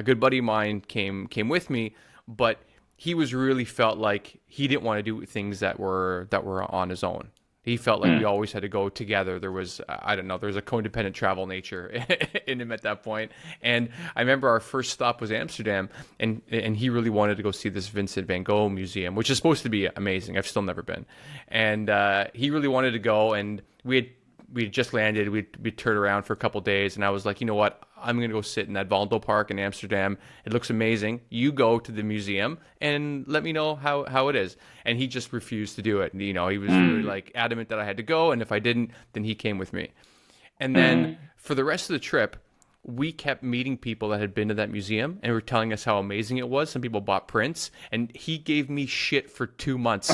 a good buddy of mine came with me, but he was really felt like he didn't want to do things that were on his own. He felt like we Mm. always had to go together. There was, I don't know, there was a codependent travel nature in him at that point. And I remember our first stop was Amsterdam, and he really wanted to go see this Vincent van Gogh museum, which is supposed to be amazing. I've still never been. And he really wanted to go, and we had just landed. We turned around for a couple days, and I was like, you know what? I'm gonna go sit in that Vondel Park in Amsterdam. It looks amazing. You go to the museum and let me know how it is. And he just refused to do it. And, he was really Mm. like adamant that I had to go, and if I didn't, then he came with me. And then Mm. for the rest of the trip, we kept meeting people that had been to that museum and were telling us how amazing it was. Some people bought prints, and he gave me shit for 2 months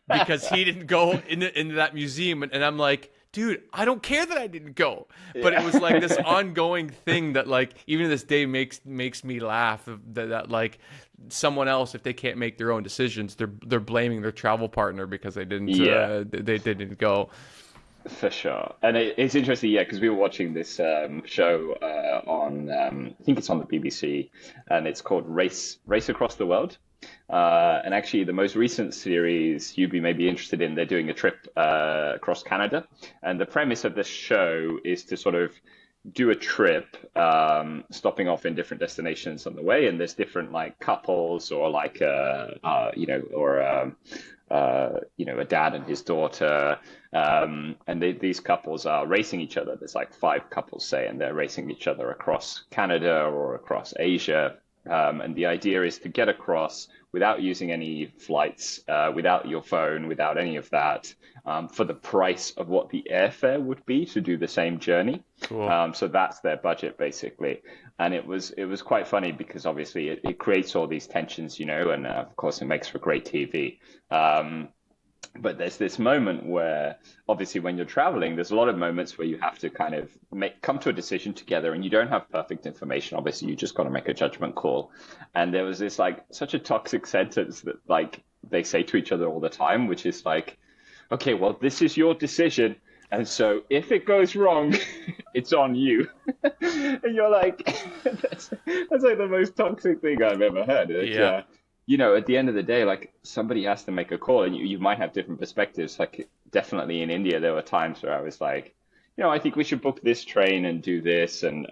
because he didn't go into that museum. And I'm like, dude, I don't care that I didn't go. But it was like this ongoing thing that, like, even to this day makes me laugh that like someone else, if they can't make their own decisions, they're blaming their travel partner because Yeah. they didn't go. For sure. And it's interesting, yeah, because we were watching this show on, I think it's on the BBC, and it's called Race Across the World. And actually, the most recent series you'd be maybe interested in, they're doing a trip across Canada. And the premise of this show is to sort of do a trip, stopping off in different destinations on the way. And there's different like couples or like, or a dad and his daughter, and these couples are racing each other. There's like five couples, say, and they're racing each other across Canada or across Asia. And the idea is to get across without using any flights, without your phone, without any of that, for the price of what the airfare would be to do the same journey. Cool. So that's their budget basically, and it was quite funny because obviously it creates all these tensions, and of course it makes for great TV. Um, but there's this moment where obviously when you're traveling, there's a lot of moments where you have to kind of come to a decision together, and you don't have perfect information. Obviously, you just got to make a judgment call. And there was this like such a toxic sentence that like they say to each other all the time, which is like, okay, well, this is your decision. And so if it goes wrong, it's on you. And you're like, that's like the most toxic thing I've ever heard. Yeah. At the end of the day, like somebody has to make a call, and you might have different perspectives. Like definitely in India, there were times where I was like, I think we should book this train and do this, and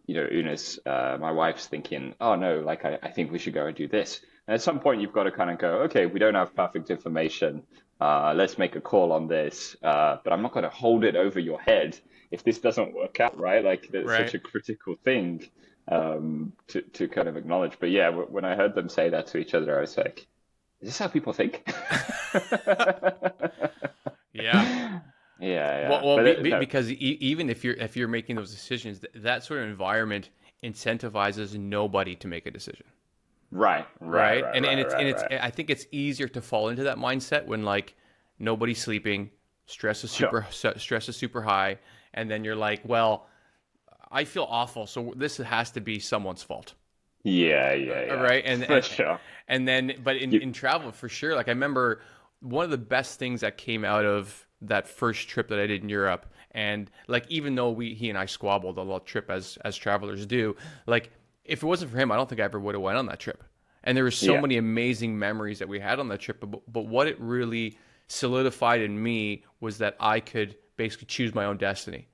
Una's, my wife's thinking, oh no, like I think we should go and do this. And at some point, you've got to kind of go, okay, we don't have perfect information. Let's make a call on this, but I'm not going to hold it over your head if this doesn't work out, right? Like that's such Right. a critical thing to kind of acknowledge. But yeah, when I heard them say that to each other, I was like, is this how people think? Yeah. Yeah, Well, yeah. well, But no, because even if you're making those decisions, that sort of environment incentivizes nobody to make a decision, right, right, right? right, And right, it's right, right. I think it's easier to fall into that mindset when like nobody's sleeping, Sure. stress is super high, and then you're like, well, I feel awful, so this has to be someone's fault. Yeah, yeah, yeah. Right. For sure. And then but You, in travel for sure, like I remember one of the best things that came out of that first trip that I did in Europe, and like even though he and I squabbled a lot trip as travelers do, like if it wasn't for him, I don't think I ever would have went on that trip. And there were so yeah. many amazing memories that we had on that trip, but what it really solidified in me was that I could basically choose my own destiny.